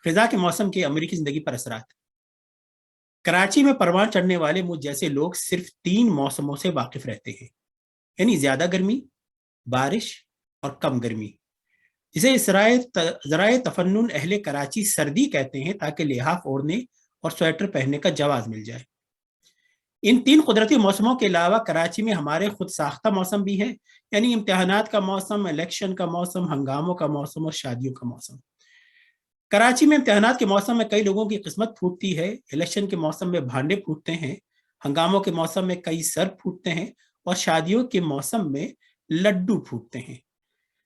خزاں کے موسم کے امریکی زندگی پر اثرات۔ کراچی میں پروان چڑھنے والے مجھ جیسے لوگ صرف 3 موسموں سے واقف رہتے ہیں، یعنی زیادہ گرمی، بارش اور کم گرمی، جسے ذرائع تفنن اہل کراچی سردی کہتے ہیں، تاکہ لحاف اوڑھنے اور سویٹر پہننے کا جواز مل جائے۔ ان 3 قدرتی موسموں کے علاوہ کراچی میں ہمارے خود ساختہ موسم بھی ہیں، یعنی امتحانات کا موسم، الیکشن کا موسم، ہنگاموں کا موسم اور شادیوں کا موسم۔ کراچی میں امتحانات کے موسم میں کئی لوگوں کی قسمت پھوٹتی ہے، الیکشن کے موسم میں بھانڈے پھوٹتے ہیں، ہنگاموں کے موسم میں کئی سر پھوٹتے ہیں اور شادیوں کے موسم میں لڈو پھوٹتے ہیں۔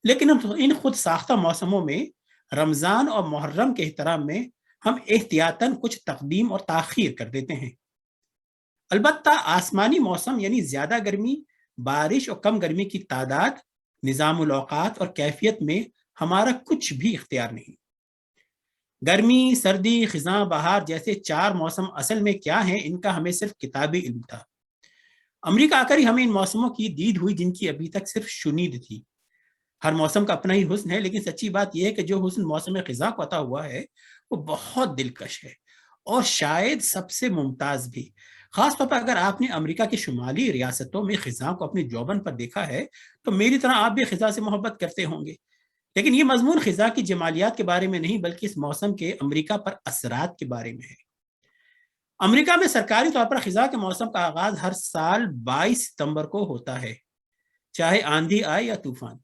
لیکن ان خود ساختہ موسموں میں رمضان اور محرم کے احترام میں ہم احتیاطاً کچھ تقدیم اور تاخیر کر دیتے ہیں۔ البتہ آسمانی موسم یعنی زیادہ گرمی، بارش اور کم گرمی کی تعداد، نظام الاوقات اور کیفیت میں ہمارا کچھ بھی اختیار نہیں۔ گرمی، سردی، خزاں، بہار جیسے 4 موسم اصل میں کیا ہیں، ان کا ہمیں صرف کتابی علم تھا۔ امریکہ آ کر ہی ہمیں ان موسموں کی دید ہوئی جن کی ابھی تک صرف شنید تھی۔ ہر موسم کا اپنا ہی حسن ہے، لیکن سچی بات یہ ہے کہ جو حسن موسم خزاں کو عطا ہوا ہے وہ بہت دلکش ہے اور شاید سب سے ممتاز بھی۔ خاص طور پر اگر آپ نے امریکہ کی شمالی ریاستوں میں خزاں کو اپنی جوبن پر دیکھا ہے تو میری طرح آپ بھی خزاں سے محبت کرتے ہوں گے۔ لیکن یہ مضمون خزاں کی جمالیات کے بارے میں نہیں، بلکہ اس موسم کے امریکہ پر اثرات کے بارے میں ہے۔ امریکہ میں سرکاری طور پر خزاں کے موسم کا آغاز ہر سال 22 ستمبر کو ہوتا ہے، چاہے آندھی آئے یا طوفان۔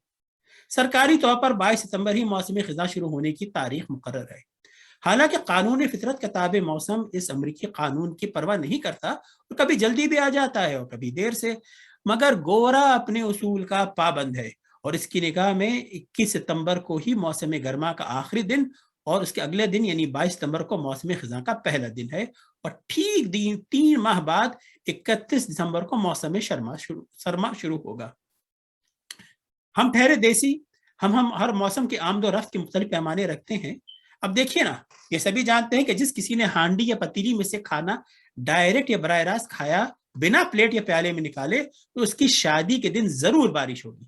سرکاری طور پر 22 ستمبر ہی موسم خزاں شروع ہونے کی تاریخ مقرر ہے۔ حالانکہ قانون فطرت کا تابع موسم اس امریکی قانون کی پرواہ نہیں کرتا اور کبھی جلدی بھی آ جاتا ہے اور کبھی دیر سے، مگر گورا اپنے اصول کا پابند ہے اور اس کی نگاہ میں 21 ستمبر کو ہی موسم گرما کا آخری دن اور اس کے اگلے دن یعنی 22 ستمبر کو موسم خزاں کا پہلا دن ہے، اور ٹھیک 3 ماہ بعد 31 دسمبر کو موسم سرما شروع ہوگا۔ ہم ٹھہرے دیسی، ہم ہر موسم کے آمد و رفت کے مختلف پیمانے رکھتے ہیں۔ اب دیکھیے نا، یہ سبھی جانتے ہیں کہ جس کسی نے ہانڈی یا پتیلی میں سے کھانا ڈائریکٹ یا براہ راست کھایا بنا پلیٹ یا پیالے میں نکالے تو اس کی شادی کے دن ضرور بارش ہوگی،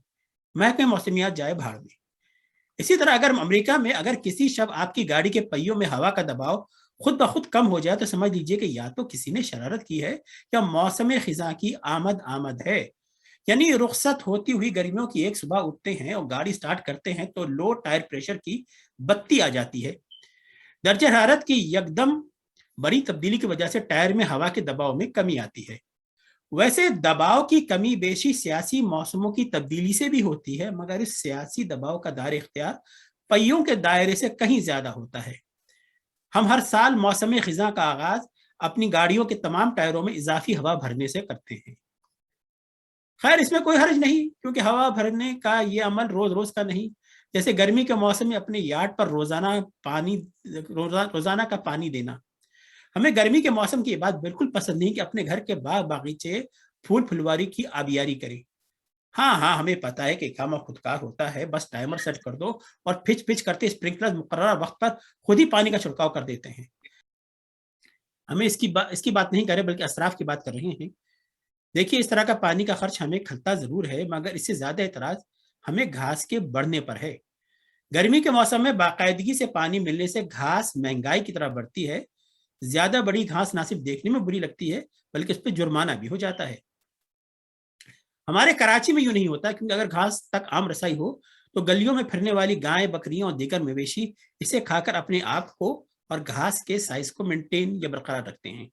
محکمہ موسمیات جائے بھاڑ میں۔ اسی طرح اگر امریکہ میں اگر کسی شب آپ کی گاڑی کے پہیوں میں ہوا کا دباؤ خود بخود کم ہو جائے تو سمجھ لیجئے کہ یا تو کسی نے شرارت کی ہے یا موسم خزاں کی آمد ہے۔ یعنی رخصت ہوتی ہوئی گرمیوں کی ایک صبح اٹھتے ہیں اور گاڑی سٹارٹ کرتے ہیں تو لو ٹائر پریشر کی بتی آ جاتی ہے۔ درجہ حرارت کی یکدم بڑی تبدیلی کی وجہ سے ٹائر میں ہوا کے دباؤ میں کمی آتی ہے۔ ویسے دباؤ کی کمی بیشی سیاسی موسموں کی تبدیلی سے بھی ہوتی ہے، مگر اس سیاسی دباؤ کا دائرہ اختیار پہیوں کے دائرے سے کہیں زیادہ ہوتا ہے۔ ہم ہر سال موسم خزاں کا آغاز اپنی گاڑیوں کے تمام ٹائروں میں اضافی ہوا بھرنے سے کرتے ہیں۔ خیر اس میں کوئی حرج نہیں، کیونکہ ہوا بھرنے کا یہ عمل روز روز کا نہیں۔ جیسے گرمی کے موسم میں اپنے یارڈ پر روزانہ کا پانی دینا۔ ہمیں گرمی کے موسم کی یہ بات بالکل پسند نہیں کہ اپنے گھر کے باغ باغیچے پھول پھلواری کی آبیاری کریں۔ ہاں ہمیں پتا ہے کہ کام خودکار ہوتا ہے، بس ٹائمر سیٹ کر دو اور پھچ کرتے اسپرنکلر مقررہ وقت پر خود ہی پانی کا چھڑکاؤ کر دیتے ہیں۔ ہمیں اس کی بات نہیں کر رہے بلکہ اسراف کی بات کر رہے ہیں۔ دیکھیے اس طرح کا پانی کا خرچ ہمیں کھلتا ضرور ہے، مگر اس سے زیادہ اعتراض ہمیں گھاس کے بڑھنے پر ہے۔ گرمی کے موسم میں باقاعدگی سے پانی ملنے سے گھاس مہنگائی کی طرح بڑھتی ہے۔ زیادہ بڑی گھاس نہ صرف دیکھنے میں بری لگتی ہے بلکہ اس پہ جرمانہ بھی ہو جاتا ہے۔ ہمارے کراچی میں یوں نہیں ہوتا، کیونکہ اگر گھاس تک عام رسائی ہو تو گلیوں میں پھرنے والی گائیں، بکریاں اور دیگر مویشی اسے کھا کر اپنے آپ کو اور گھاس کے سائز کو مینٹین یا برقرار رکھتے ہیں۔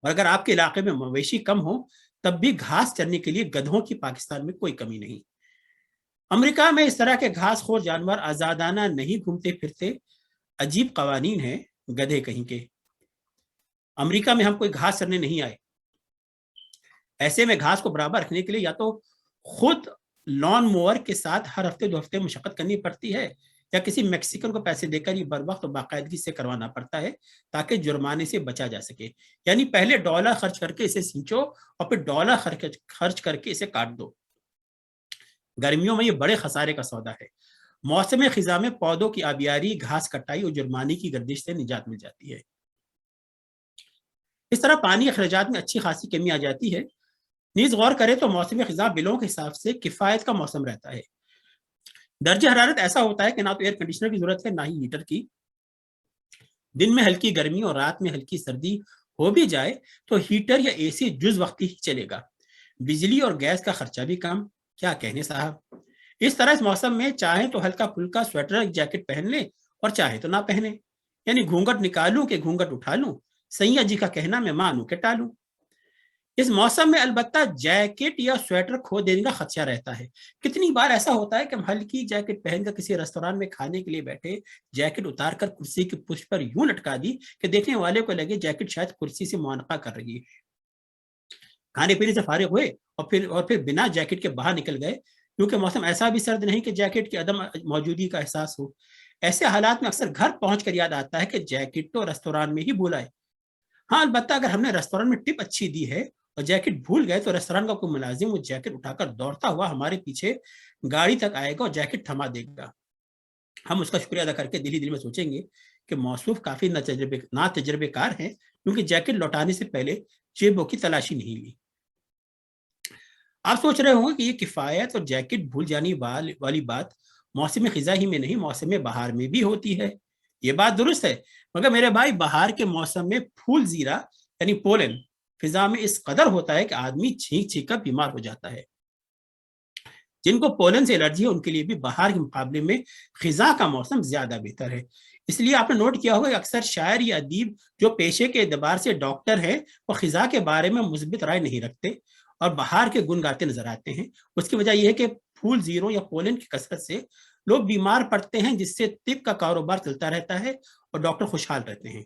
اور اگر آپ کے علاقے میں مویشی کم ہو تب بھی گھاس چرنے کے لیے گدھوں کی پاکستان میں کوئی کمی نہیں۔ امریکہ میں اس طرح کے گھاس خور جانور آزادانہ نہیں گھومتے پھرتے، عجیب قوانین ہیں گدھے کہیں کے۔ امریکہ میں ہم کوئی گھاس چرنے نہیں آئے، ایسے میں گھاس کو برابر رکھنے کے لیے یا تو خود لان موور کے ساتھ ہر ہفتے 2 ہفتے مشقت کرنی پڑتی ہے یا کسی میکسیکن کو پیسے دے کر یہ بر وقت اور باقاعدگی سے کروانا پڑتا ہے تاکہ جرمانے سے بچا جا سکے۔ یعنی پہلے ڈالر خرچ کر کے اسے سینچو اور پھر ڈالر خرچ کر کے اسے کاٹ دو۔ گرمیوں میں یہ بڑے خسارے کا سودا ہے۔ موسم خزاں میں پودوں کی آبیاری، گھاس کٹائی اور جرمانے کی گردش سے نجات مل جاتی ہے۔ اس طرح پانی اخراجات میں اچھی خاصی کمی آ جاتی ہے۔ نیز غور کرے تو موسم خزاں بلوں کے حساب سے کفایت کا موسم رہتا ہے۔ درجہ حرارت ایسا ہوتا ہے کہ نہ تو ایئر کنڈیشنر کی ضرورت ہے نہ ہی ہیٹر کی۔ दिन में हल्की गर्मी और रात में हल्की सर्दी हो भी जाए तो हीटर या एसी जुज वक्ती ही चलेगा। बिजली और गैस का खर्चा भी कम, क्या कहने साहब। इस तरह इस मौसम में चाहे तो हल्का फुल्का स्वेटर जैकेट पहन ले और चाहे तो ना पहने, यानी घूंघट निकालूं कि घूंघट उठा लूं, सैया जी का कहना मैं मानूं कि टालूं। इस मौसम में अलबत्ता जैकेट या स्वेटर खो देने का खदशा रहता है। कितनी बार ऐसा होता है कि हम हल्की जैकेट पहनकर किसी रेस्तोरां में खाने के लिए बैठे, जैकेट उतारकर कुर्सी की पुष्ट पर यूं लटका दी कि देखने वाले को लगे जैकेट शायद कुर्सी से मुआनका कर रही है। खाने पीने से फारिग हुए और फिर बिना जैकेट के बाहर निकल गए, क्योंकि मौसम ऐसा भी सर्द नहीं कि जैकेट की अदम मौजूदगी का एहसास हो। ऐसे हालात में अक्सर घर पहुंचकर याद आता है कि जैकेट तो रेस्तोरां में ही भूला है। हाँ, अलबत्ता अगर हमने रेस्तोरेंट में टिप अच्छी दी है और जैकेट भूल गए तो रेस्तोरेंट का कोई मुलाजिम वो जैकेट उठाकर दौड़ता हुआ हमारे पीछे गाड़ी तक आएगा और जैकेट थमा देगा। हम उसका शुक्रिया अदा करके दिल ही दिल में सोचेंगे कि मौसूफ काफी ना तजर्बेकार है, क्योंकि जैकेट लौटाने से पहले जेबों की तलाशी नहीं ली। आप सोच रहे होंगे कि ये किफायत और जैकेट भूल जाने वाली बात मौसम खिजा ही में नहीं, मौसम बहार में भी होती है। ये बात दुरुस्त है, मगर मेरे भाई बहार के मौसम में फूल जीरा यानी पोलन फिजा में इस कदर होता है कि आदमी छींक छींक कर बीमार हो जाता है। जिनको पोलन से एलर्जी है उनके लिए भी बहार के मुकाबले में खिजा का मौसम ज्यादा बेहतर है। इसलिए आपने नोट किया होगा कि अक्सर शायर या अदीब जो पेशे के एतबार से डॉक्टर है, वो खिजा के बारे में मुस्बित राय नहीं रखते और बहार के गुण गाते नजर आते हैं। उसकी वजह यह है कि फूल जीरो या पोलन की कसरत से लोग बीमार पड़ते हैं, जिससे तिब का कारोबार चलता रहता है और डॉक्टर खुशहाल रहते हैं।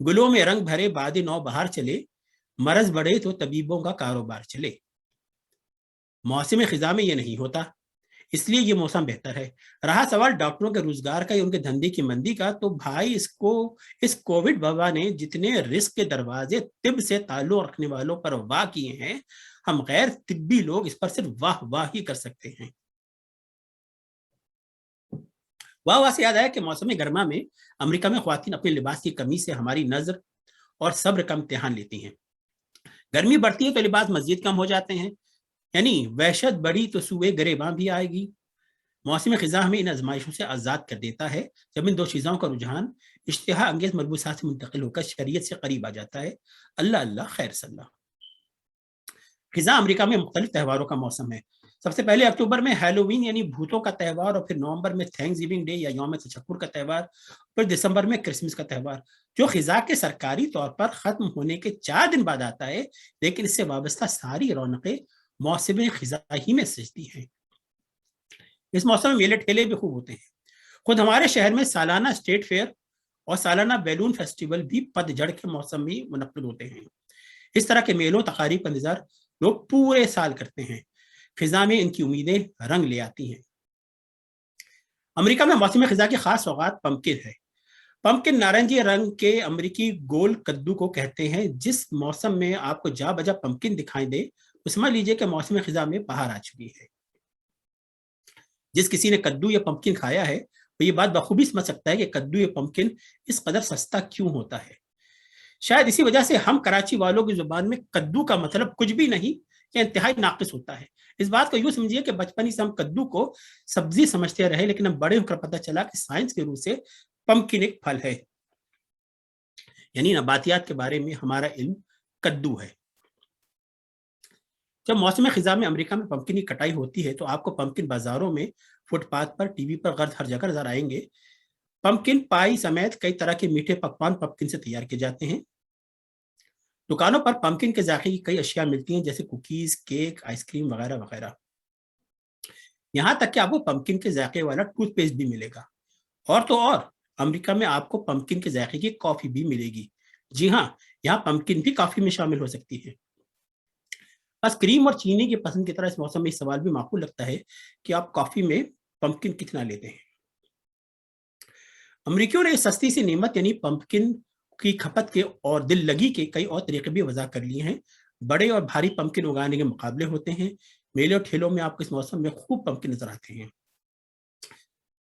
गुलों में रंग भरे बादे नौ बहार चले, मरज बढ़े तो तबीबों का कारोबार चले। मौसम खिजा में ये नहीं होता, इसलिए ये मौसम बेहतर है। रहा सवाल डॉक्टरों के रोजगार का या उनके धंधे की मंदी का, तो भाई इस कोविड वबा ने जितने रिस्क के दरवाजे तिब से ताल्लुक रखने वालों पर वाह किए हैं, हम गैर तिब्बी लोग इस पर सिर्फ वाह वाह ही कर सकते हैं। वाह वाह से याद आया कि मौसम गर्मा में अमेरिका में ख्वातीन अपने लिबास की कमी से हमारी नजर और सब्र का इम्तिहान लेती हैं। गर्मी बढ़ती है तो लिबास मजीद कम हो जाते हैं, यानी वहशत बढ़ी तो सुए गरेबां भी आएगी। मौसम खिजा हमें इन आजमाइशों से आज़ाद कर देता है, जब इन दो चीज़ों का रुझान इश्तिहा अंगेज मलबूसात से मुंतकिल होकर शरीयत से करीब आ जाता है। अल्लाह अल्लाह खैर सल्ला। खिजा अमेरिका में मुख्तलिफ त्योहारों का मौसम है। सबसे पहले अक्टूबर में हैलोवीन यानी भूतों का त्यौहार, और फिर नवंबर में थैंक्सगिविंग डे या यौम तशक्कुर का त्यौहार, फिर दिसंबर में क्रिसमस का त्यौहार, जो खिजा के सरकारी तौर पर खत्म होने के 4 दिन बाद आता है, लेकिन इससे वाबस्ता सारी रौनकें मौसम खिजा ही में सजती हैं। इस मौसम में मेले ठेले भी खूब होते हैं। खुद हमारे शहर में सालाना स्टेट फेयर और सालाना बैलून फेस्टिवल भी पतझड़ के मौसम में मुनक्किद होते हैं। इस तरह के मेलों तकारीब का इंतजार लोग पूरे साल करते हैं। फिजा में इनकी उम्मीदें रंग ले आती हैं। अमेरिका में मौसम खिजा की खास सौगात पम्पकिन है। पम्पकिन नारंगी रंग के अमेरिकी गोल कद्दू को कहते हैं। जिस मौसम में आपको जा बजा पम्पकिन दिखाई दे, तो समझ लीजिए कि मौसम खिजा में बाहर आ चुकी है। जिस किसी ने कद्दू या पम्पकिन खाया है, वो ये बात बखूबी समझ सकता है कि कद्दू या पम्पकिन इस कदर सस्ता क्यों होता है। शायद इसी वजह से हम कराची वालों की जुबान में कद्दू का मतलब कुछ भी नहीं या इंतहाई नाकिस होता है। इस बात को यूं समझिए कि बचपन से हम कद्दू को सब्जी समझते रहे, लेकिन अब बड़े होकर पता चला कि साइंस के रूप से पम्पकिन एक फल है, यानी नबातियात के बारे में हमारा इल्म कद्दू है। जब मौसम खिजा में अमेरिका में पम्पकिन की कटाई होती है, तो आपको पम्पकिन बाजारों में, फुटपाथ पर, टीवी पर, गर्द हर जगह नजर आएंगे। पम्पकिन पाई समेत कई तरह के मीठे पकवान पम्पकिन से तैयार किए जाते हैं। दुकानों पर पम्पकिन के जायके की कई अशिया मिलती हैं, जैसे कुकीज, केक, आइसक्रीम वगैरह वगैरह। यहाँ तक कि आपको पम्पकिन के जायके वाला टूथपेस्ट भी मिलेगा। और तो और, अमेरिका में आपको पम्पकिन के जायके की कॉफी भी मिलेगी। जी हाँ, यहाँ पम्पकिन भी कॉफी में शामिल हो सकती है। बस क्रीम और चीनी की पसंद की तरह इस मौसम में इस सवाल भी माकूल लगता है कि आप कॉफी में पम्पकिन कितना लेते हैं। अमरीकियों ने इस सस्ती सी नेमत यानी पम्पकिन की खपत के और दिल लगी के कई और तरीके भी वजह कर लिए हैं। बड़े और भारी पम्पकिन उगाने के मुकाबले होते हैं। मेले और ठेलों में आपको इस मौसम में खूब पम्पकिन नजर आते हैं।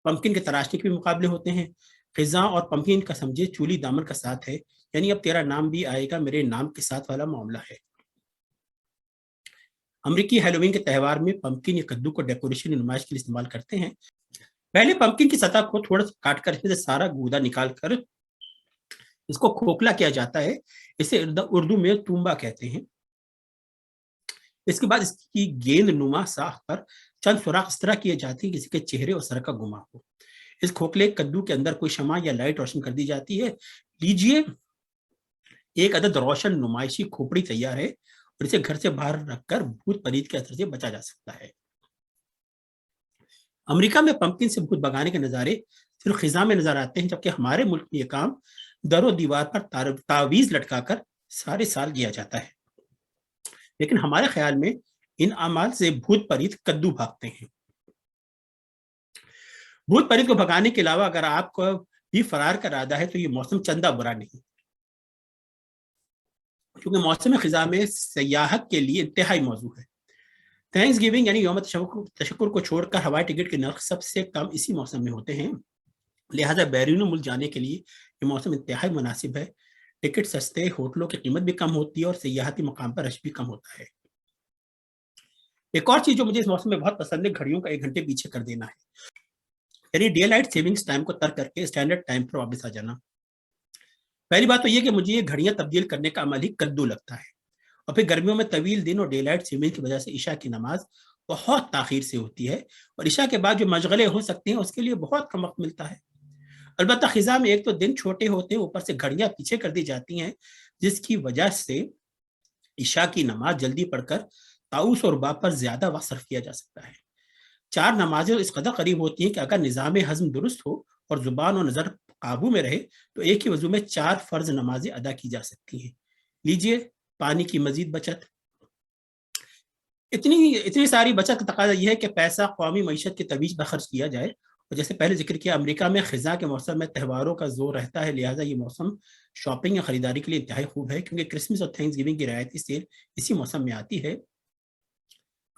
पम्पकिन के तराशने के भी मुकाबले होते हैं। खिजा और पम्पकिन का समझे चूली दामन का साथ है, यानी अब तेरा नाम भी आएगा मेरे नाम के साथ वाला मामला है। अमरीकी हैलोवीन के त्यौहार में पम्पकिन या कद्दू को डेकोरेशन नुमाइश के लिए इस्तेमाल करते हैं। पहले पंपकिन की सतह को थोड़ा सा काट कर इसमें से सारा गूदा निकाल कर इसको खोखला किया जाता है, इसे उर्दू में तुम्बा कहते हैं। इसके बाद इसकी गेंद नुमा साख पर चंद सुराख इस तरह किए जाते हैं किसी के चेहरे और सर का गुमा हो। इस खोखले कद्दू के अंदर कोई शमा या लाइट रोशन कर दी जाती है। लीजिए, एक अदद रोशन नुमाइशी खोपड़ी तैयार है और इसे घर से बाहर रखकर भूत प्रेत के असर से बचा जा सकता है। अमेरिका में पंपकिन से भूत भगाने के नजारे सिर्फ खिजा में नजर आते हैं, जबकि हमारे मुल्क में यह काम दरो दीवार पर तावीज लटकाकर सारे साल किया जाता है। लेकिन हमारे ख्याल में इन अमाल से भूत प्रेत कद्दू भागते हैं। भूत प्रेत को भगाने के अलावा अगर आपको भी फरार का इरादा है तो ये मौसम चंदा बुरा नहीं, क्योंकि मौसम खिजा में सयाहत के लिए इंतहाई मौजू है। थैंक्स गिविंग यानी यौम तशक्कुर को छोड़कर हवाई टिकट के नर्ख सबसे कम इसी मौसम में होते हैं, लिहाजा बैरून मुल्क जाने के लिए ये मौसम इंतहाई मुनासिब है। टिकट सस्ते, होटलों की कीमत भी कम होती है और सयाहती मकाम पर रश भी कम होता है। एक और चीज जो मुझे इस मौसम में बहुत पसंद है, घड़ियों का 1 घंटे पीछे कर देना है, यानी डे लाइट सेविंग्स टाइम को तर्क करके स्टैंडर्ड टाइम पर वापस आ जाना। पहली बात तो ये कि मुझे ये घड़ियां तब्दील करने का अमल ही कद्दू लगता है, और फिर गर्मियों में तवील दिन और डे लाइट सेविंग की वजह से इशा की नमाज बहुत ताखीर से होती है और इशा के बाद जो मशगले हो सकते हैं उसके लिए बहुत कम वक्त मिलता है। अलबत्ता खिजा में एक तो दिन छोटे होते हैं, ऊपर से घड़ियां पीछे कर दी जाती हैं, जिसकी वजह से इशा की नमाज जल्दी पढ़कर ताउस और बाब पर ज्यादा वक्त सर्फ किया जा सकता है। 4 नमाजें इस कदर करीब होती हैं कि अगर निज़ाम हज़म दुरुस्त हो और जुबान और नज़र काबू में रहे तो एक ही वजू में 4 फर्ज नमाजें अदा की जा सकती हैं। लीजिए, पानी की मजीद बचत। इतनी सारी बचत का तकाजा यह है कि पैसा कौमी मईशत के तवीज पर खर्च किया जाए, और जैसे पहले जिक्र किया, अमेरिका में खिजा के मौसम में त्योहारों का जोर रहता है, लिहाजा ये मौसम शॉपिंग या खरीदारी के लिए इंतहाई खूब है, क्योंकि क्रिसमस और थैंक्स गिविंग की रियायती सेल इसी मौसम में आती है।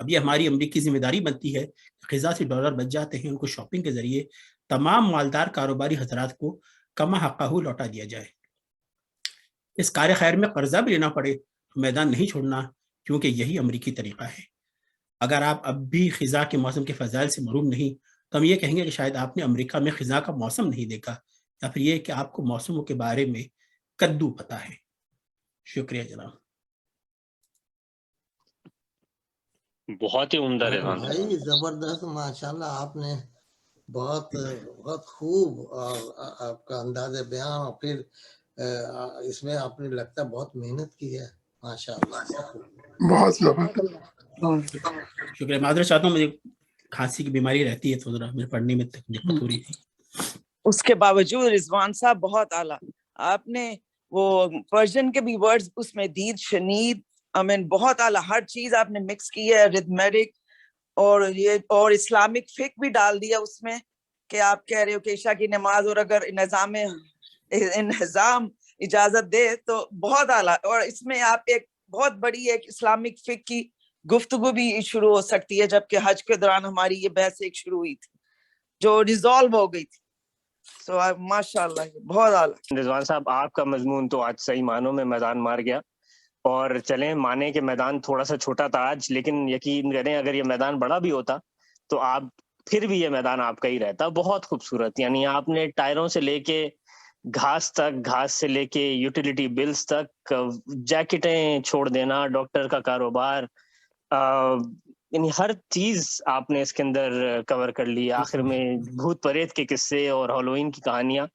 अब ये हमारी अमरीकी जिम्मेदारी बनती है कि खिजा से डॉलर बच जाते हैं, उनको शॉपिंग के जरिए तमाम मालदार कारोबारी हजरात को कमा हकाहू लौटा दिया जाए। इस कार्य खैर में कर्जा भी लेना पड़े तो मैदान नहीं छोड़ना, क्योंकि यही अमरीकी तरीका है। अगर आप अब भी खिजा के मौसम के फजाइल से मरूम नहीं, तो हम ये कहेंगे कि शायद आपने अमेरिका में खिजा का मौसम नहीं देखा, या फिर ये कि आपको मौसमों के बारे में कद्दू पता है। शुक्रिया जनाब। बहुत ही उम्दा रिजवान भाई, जबरदस्त, माशाल्लाह, आपने बहुत बहुत खूब और आपका अंदाज़े बयान, और फिर इसमें आपने लगता बहुत मेहनत की है, माशाल्लाह, बहुत शुक्रिया। मादर चाहता हूँ, मुझे खांसी की बीमारी रहती है तो जरा मेरे पढ़ने में दिक्कत हो रही थी। उसके बावजूद रिजवान साहब बहुत आला, आपने वो पर्शियन के भी वर्ड्स उसमें दीद शनीद, आई मीन बहुत आला, हर चीज आपने मिक्स की है, रिथमेटिक और इस्लामिक फिक भी डाल दिया उसमें, कि आप कह रहे हो कि इशा की नमाज और अगर निजाम इजाजत दे तो बहुत आला, और इसमें आप एक बहुत बड़ी एक इस्लामिक फिक की गुफ्तगू भी शुरू हो सकती है, जबकि हज के दौरान हमारी ये बहस एक शुरू हुई थी जो रिजॉल्व हो गई थी। So, माशाल्लाह बहुत आला। रिजवान साहब, आपका मजमून तो आज सही मानों में मैदान मार गया, और चलें माने कि मैदान थोड़ा सा छोटा था आज, लेकिन यकीन करें अगर ये मैदान बड़ा भी होता तो आप फिर भी ये मैदान आपका ही रहता। बहुत खूबसूरत, यानी आपने टायरों से लेके घास तक, घास से लेके यूटिलिटी बिल्स तक, जैकेटें छोड़ देना, डॉक्टर का कारोबार, यानी हर चीज आपने इसके अंदर कवर कर ली। आखिर में भूत प्रेत के किस्से और हैलोवीन की कहानियां,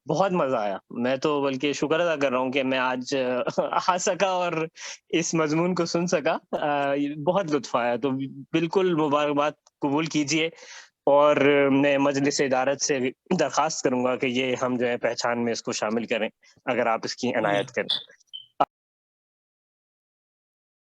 बहुत मजा आया। मैं तो बल्कि शुक्र अदा कर रहा हूँ कि मैं आज आ सका और इस मजमून को सुन सका। बहुत लुत्फ आया। तो बिल्कुल मुबारकबाद कबूल कीजिए, और मैं मजलिस इदारत से दरखास्त करूंगा कि ये हम जो है पहचान में इसको शामिल करें, अगर आप इसकी इनायत करें।